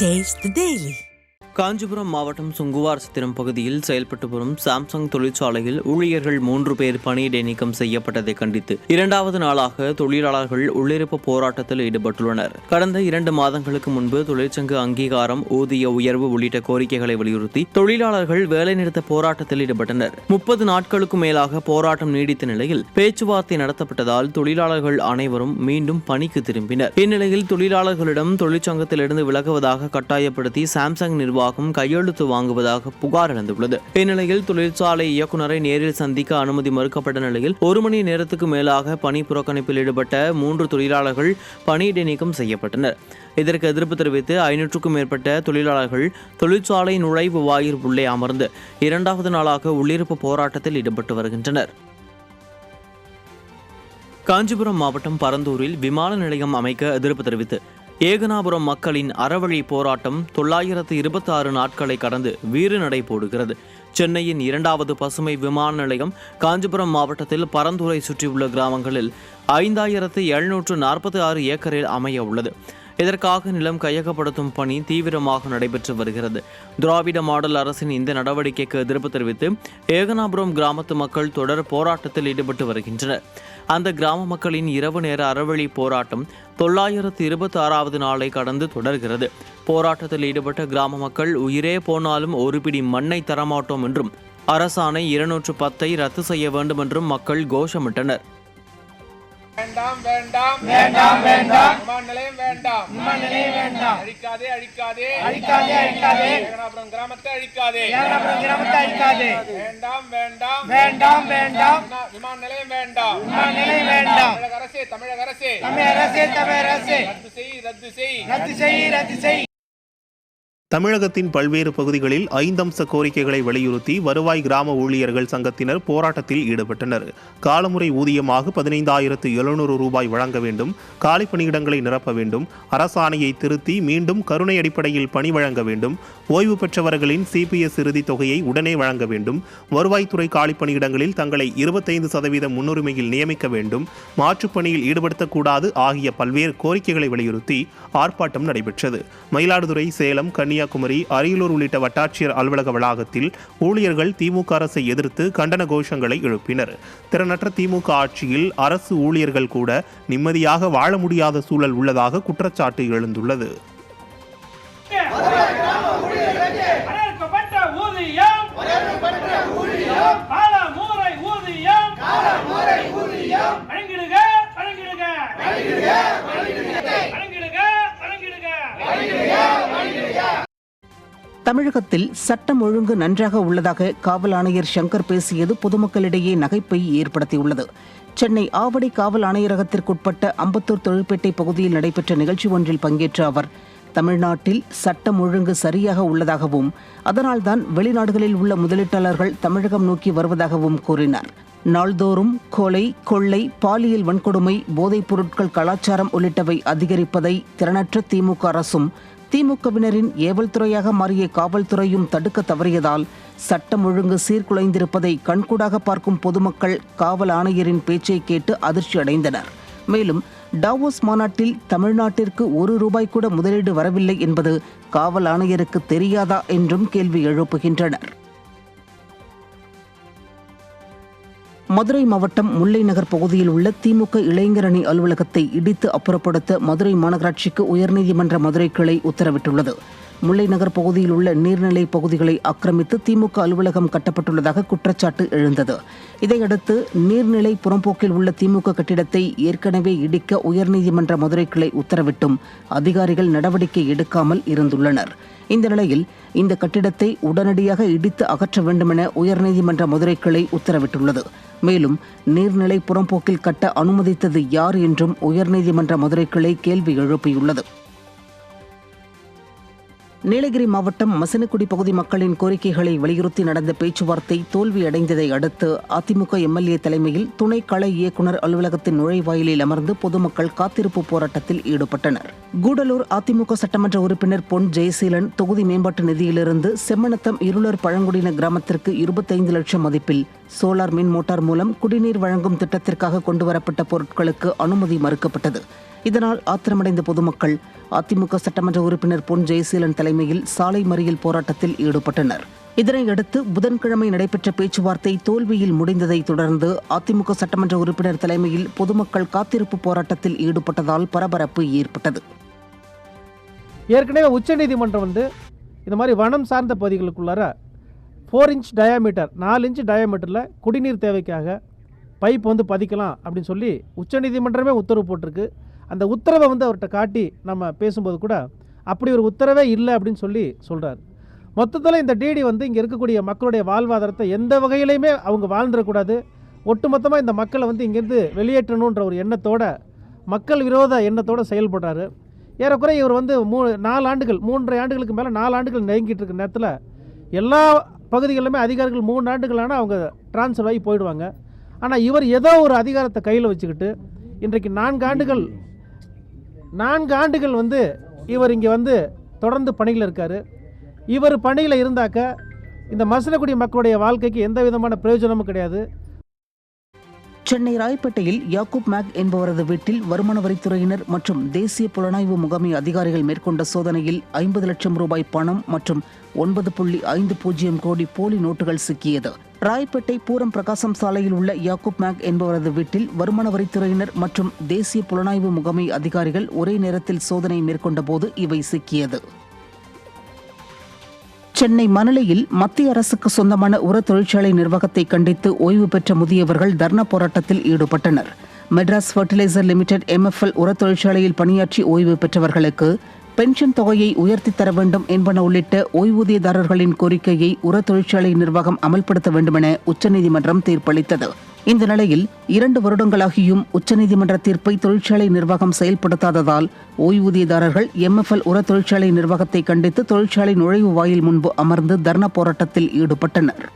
Taste the Daily. Kanchipuram மாவட்டம் சுங்குவார் சித்திரம் பகுதியில் செயல்பட்டு வரும் சாம்சங் தொழிற்சாலையில் ஊழியர்கள் 3 பேர் பணியிடை நீக்கம் செய்யப்பட்டதை கண்டித்து 2வது நாளாக தொழிலாளர்கள் உள்ளிருப்பு போராட்டத்தில் ஈடுபட்டுள்ளனர். கடந்த 2 மாதங்களுக்கு முன்பு தொழிற்சங்க அங்கீகாரம், ஊதிய உயர்வு உள்ளிட்ட கோரிக்கைகளை வலியுறுத்தி தொழிலாளர்கள் வேலைநிறுத்த போராட்டத்தில் ஈடுபட்டனர். 30 நாட்களுக்கு மேலாக போராட்டம் நீடித்த நிலையில் பேச்சுவார்த்தை நடத்தப்பட்டதால் தொழிலாளர்கள் அனைவரும் மீண்டும் பணிக்கு திரும்பினர். இந்நிலையில் தொழிலாளர்களிடம் தொழிற்சங்கத்திலிருந்து விலகுவதாக கட்டாயப்படுத்தி சாம்சங் நிர்வாகம் கையெழுத்து வாங்குவதாக புகார் எழுந்துள்ளது. இந்நிலையில் தொழிற்சாலை இயக்குநரை நேரில் சந்திக்க அனுமதி மறுக்கப்பட்ட நிலையில் 1 மணி நேரத்துக்கு மேலாக பணி புறக்கணிப்பில் ஈடுபட்ட 3 தொழிலாளர்கள் பணியிடை நீக்கம் செய்யப்பட்டனர். இதற்கு எதிர்ப்பு தெரிவித்து 500க்கும் மேற்பட்ட தொழிலாளர்கள் தொழிற்சாலை நுழைவு வாயில் உள்ளே அமர்ந்து 2வது நாளாக உள்ளிருப்பு போராட்டத்தில் ஈடுபட்டு வருகின்றனர். காஞ்சிபுரம் மாவட்டம் பரந்தூரில் விமான நிலையம் அமைக்க எதிர்ப்பு தெரிவித்து ஏகனாபுரம் மக்களின் அறவழி போராட்டம் 926 நாட்களை கடந்து வீறு நடை போடுகிறது. சென்னையின் 2வது பசுமை விமான நிலையம் காஞ்சிபுரம் மாவட்டத்தில் பரந்தூரை சுற்றியுள்ள கிராமங்களில் 5746 ஏக்கரில் அமைய உள்ளது. இதற்காக நிலம் கையகப்படுத்தும் பணி தீவிரமாக நடைபெற்று வருகிறது. திராவிட மாடல் அரசின் இந்த நடவடிக்கைக்கு எதிர்ப்பு தெரிவித்து ஏகனாபுரம் கிராமத்து மக்கள் தொடர் போராட்டத்தில் ஈடுபட்டு வருகின்றனர். அந்த கிராம மக்களின் இரவு நேர அறவழி போராட்டம் 926வது நாளை கடந்து தொடர்கிறது. போராட்டத்தில் ஈடுபட்ட கிராம மக்கள் உயிரே போனாலும் ஒரு பிடி மண்ணை தரமாட்டோம் என்றும் அரசாணை 210 ரத்து செய்ய வேண்டும் என்றும் மக்கள் கோஷமிட்டனர். வேண்டாம் வேண்டாம் வேண்டாம் வேண்டாம் விமான நிலையம் வேண்டாம், விமான நிலையம் வேண்டாம், அழிக்காதே அழிக்காதே அழிக்காதே அழிக்காதே, ஏகனாபுரம் கிராமத்தை அழிக்காதே, ஏகனாபுரம் கிராமத்தை அழிக்காதே, வேண்டாம் வேண்டாம் வேண்டாம் வேண்டாம் விமான நிலையம் வேண்டாம், விமான நிலையம் வேண்டாம், தமிழக அரசே தமிழக அரசே தமிழக அரசே தமிழக அரசே ரத்து செய் ரத்து செய் ரத்து செய் ரத்து செய். தமிழகத்தின் பல்வேறு பகுதிகளில் 5 அம்ச கோரிக்கைகளை வலியுறுத்தி வருவாய் கிராம ஊழியர்கள் சங்கத்தினர் போராட்டத்தில் ஈடுபட்டனர். காலமுறை ஊதியமாக 15,700 ரூபாய் வழங்க வேண்டும், காலி பணியிடங்களை நிரப்ப வேண்டும், அரசாணையை திருத்தி மீண்டும் கருணை அடிப்படையில் பணி வழங்க வேண்டும், ஓய்வு பெற்றவர்களின் CPS இறுதித் தொகையை உடனே வழங்க வேண்டும், வருவாய்த்துறை காலி பணியிடங்களில் தங்களை 25% முன்னுரிமையில் நியமிக்க வேண்டும், மாற்றுப் பணியில் ஈடுபடுத்தக்கூடாது ஆகிய பல்வேறு கோரிக்கைகளை வலியுறுத்தி ஆர்ப்பாட்டம் நடைபெற்றது. மயிலாடுதுறை, சேலம், கன்னியாகுமரி, அரியலூர் உள்ளிட்ட வட்டாட்சியர் அலுவலக வளாகத்தில் ஊழியர்கள் திமுக அரசை எதிர்த்து கண்டன கோஷங்களை எழுப்பினர். திறனற்ற திமுக ஆட்சியில் அரசு ஊழியர்கள் கூட நிம்மதியாக வாழ முடியாத சூழல் உள்ளதாக குற்றச்சாட்டு எழுந்துள்ளது. தமிழகத்தில் சட்டம் ஒழுங்கு நன்றாக உள்ளதாக காவல் ஆணையர் சங்கர் பேசியது பொதுமக்களிடையே நகைப்பை ஏற்படுத்தியுள்ளது. சென்னை ஆவடி காவல் ஆணையரகத்திற்குட்பட்ட அம்பத்தூர் தொழிற்பேட்டை பகுதியில் நடைபெற்ற நிகழ்ச்சி ஒன்றில் பங்கேற்ற அவர், தமிழ்நாட்டில் சட்டம் ஒழுங்கு சரியாக உள்ளதாகவும் அதனால்தான் வெளிநாடுகளில் உள்ள முதலீட்டாளர்கள் தமிழகம் நோக்கி வருவதாகவும் கூறினார். நாள்தோறும் கொலை, கொள்ளை, பாலியல் வன்கொடுமை, போதைப் பொருட்கள் கலாச்சாரம் உள்ளிட்டவை அதிகரிப்பதை திறனற்ற திமுக அரசும் திமுகவினரின் ஏவல் துறையாக மாறிய காவல்துறையும் தடுக்க தவறியதால் சட்டம் ஒழுங்கு சீர்குலைந்திருப்பதை கண்கூடாக பார்க்கும் பொதுமக்கள் காவல் ஆணையரின் பேச்சை கேட்டு அதிர்ச்சி அடைந்தனர். மேலும் டாவோஸ் மாநாட்டில் தமிழ்நாட்டிற்கு ₹1 கூட முதலீடு வரவில்லை என்பது காவல் ஆணையருக்கு தெரியாதா என்றும் கேள்வி எழுப்புகின்றனர். மதுரை மாவட்டம் முல்லை நகர் பகுதியில் உள்ள திமுக இளைஞரணி அலுவலகத்தை இடித்து அப்புறப்படுத்த மதுரை மாநகராட்சிக்கு உயர்நீதிமன்ற மதுரை கிளை உத்தரவிட்டுள்ளது. முல்லை நகர் பகுதியில் உள்ள நீர்நிலை பகுதிகளை ஆக்கிரமித்து திமுக அலுவலகம் கட்டப்பட்டுள்ளதாக குற்றச்சாட்டு எழுந்தது. இதையடுத்து நீர்நிலை புறம்போக்கில் உள்ள திமுக கட்டிடத்தை ஏற்கனவே இடிக்க உயர்நீதிமன்ற மதுரை கிளை உத்தரவிட்டும் அதிகாரிகள் நடவடிக்கை எடுக்காமல் இருந்துள்ளனர். இந்த நிலையில் இந்த கட்டிடத்தை உடனடியாக இடித்து அகற்ற வேண்டுமென உயர்நீதிமன்ற மதுரை கிளை உத்தரவிட்டுள்ளது. மேலும் நீர்நிலை புறம்போக்கில் கட்ட அனுமதித்தது யார் என்றும் உயர்நீதிமன்ற மதுரை கிளை கேள்வி எழுப்பியுள்ளது. நீலகிரி மாவட்டம் மசினகுடி பகுதி மக்களின் கோரிக்கைகளை வலியுறுத்தி நடந்த பேச்சுவார்த்தை தோல்வியடைந்ததை அடுத்து அதிமுக MLA தலைமையில் துணை கள இயக்குநர் அலுவலகத்தின் நுழைவாயிலில் அமர்ந்து பொதுமக்கள் காத்திருப்பு போராட்டத்தில் ஈடுபட்டனர். கூடலூர் அதிமுக சட்டமன்ற உறுப்பினர் பொன் ஜெயசீலன் தொகுதி மேம்பாட்டு நிதியிலிருந்து செம்மநத்தம் இருளர் பழங்குடியின கிராமத்திற்கு 25 லட்சம் மதிப்பில் சோலார் மின் மோட்டார் மூலம் குடிநீர் வழங்கும் திட்டத்திற்காக கொண்டுவரப்பட்ட பொருட்களுக்கு அனுமதி மறுக்கப்பட்டது. இதனால் ஆத்திரமடைந்த பொதுமக்கள் அதிமுக சட்டமன்ற உறுப்பினர் பொன் ஜெயசீலன் தலைமையில் சாலை மறியல் போராட்டத்தில் ஈடுபட்டனர். இதனையடுத்து புதன்கிழமை நடைபெற்ற பேச்சுவார்த்தை தோல்வியில் முடிந்ததை தொடர்ந்து அதிமுக சட்டமன்ற உறுப்பினர் தலைமையில் பொதுமக்கள் காத்திருப்பு போராட்டத்தில் ஈடுபட்டதால் பரபரப்பு ஏற்பட்டது. ஏற்கனவே உச்சநீதிமன்றம் இந்த மாதிரி வனம் சார்ந்த பகுதிகளுக்குள்ளார 4 இன்ச் டயாமீட்டர் 4 இன்ச் டயாமீட்டரில் குடிநீர் தேவைக்காக பைப் பதிக்கலாம் அப்படின்னு சொல்லி உச்சநீதிமன்றமே உத்தரவு போட்டிருக்கு. அந்த உத்தரவை அவர்கிட்ட காட்டி நம்ம பேசும்போது கூட அப்படி ஒரு உத்தரவே இல்லை அப்படின்னு சொல்லி சொல்கிறார். மொத்தத்தில் இந்த டிடி இங்கே இருக்கக்கூடிய மக்களுடைய வாழ்வாதாரத்தை எந்த வகையிலையுமே அவங்க வாழ்ந்துடக்கூடாது, ஒட்டுமொத்தமாக இந்த மக்களை இங்கேருந்து வெளியேற்றணுன்ற ஒரு எண்ணத்தோட மக்கள் விரோத எண்ணத்தோடு செயல்படுறாரு. ஏறக்குறைய இவர் 4 ஆண்டுகள் 3.5 ஆண்டுகளுக்கு மேலே 4 ஆண்டுகள் நெருங்கிட்டு இருக்க நேரத்தில் எல்லா பகுதிகளிலுமே அதிகாரிகள் 3 ஆண்டுகளான அவங்க டிரான்ஸ்ஃபர் ஆகி போயிடுவாங்க. ஆனால் இவர் ஏதோ ஒரு அதிகாரத்தை கையில் வச்சுக்கிட்டு இன்றைக்கு 4 ஆண்டுகள் இவர் இங்கே தொடர்ந்து பணியில் இருக்கார். இவர் பணியில் இருந்தாக்க இந்த மசினகுடி மக்களுடைய வாழ்க்கைக்கு எந்த விதமான பிரயோஜனமும் கிடையாது. சென்னை ராயப்பேட்டையில் யாக்கூப் மேக் என்பவரது வீட்டில் வருமான வரித்துறையினர் மற்றும் தேசிய புலனாய்வு முகமை அதிகாரிகள் மேற்கொண்ட சோதனையில் 50 லட்சம் ரூபாய் பணம் மற்றும் 9.50 கோடி போலி நோட்டுகள் சிக்கியது. ராயப்பேட்டை பூரம் பிரகாசம் சாலையில் உள்ள யாக்கூப் மேக் என்பவரது வீட்டில் வருமான வரித்துறையினர் மற்றும் தேசிய புலனாய்வு முகமை அதிகாரிகள் ஒரே நேரத்தில் சோதனை மேற்கொண்ட போது இவை சிக்கியது. சென்னை மணலியில் மத்திய அரசுக்கு சொந்தமான உர தொழிற்சாலை நிர்வாகத்தை கண்டித்து ஓய்வு பெற்ற முதியவர்கள் தர்ணா போராட்டத்தில் ஈடுபட்டனர். மெட்ராஸ் ஃபர்டிலைசர் லிமிடெட் MFL உர தொழிற்சாலையில் பணியாற்றி ஓய்வு பெற்றவர்களுக்கு பென்ஷன் தொகையை உயர்த்தி தர வேண்டும் என்பன உள்ளிட்ட ஓய்வூதியதாரர்களின் கோரிக்கையை உர தொழிற்சாலை நிர்வாகம் அமல்படுத்த வேண்டுமென உச்சநீதிமன்றம் தீர்ப்பளித்தது. இந்த நிலையில் 2 வருடங்களாகியும் உச்சநீதிமன்ற தீர்ப்பை தொழிற்சாலை நிர்வாகம் செயல்படுத்தாததால் ஓய்வூதியதாரர்கள் MFL உர தொழிற்சாலை நிர்வாகத்தை கண்டித்து தொழிற்சாலை நுழைவு வாயில் முன்பு அமர்ந்து தர்ணா போராட்டத்தில் ஈடுபட்டனர்.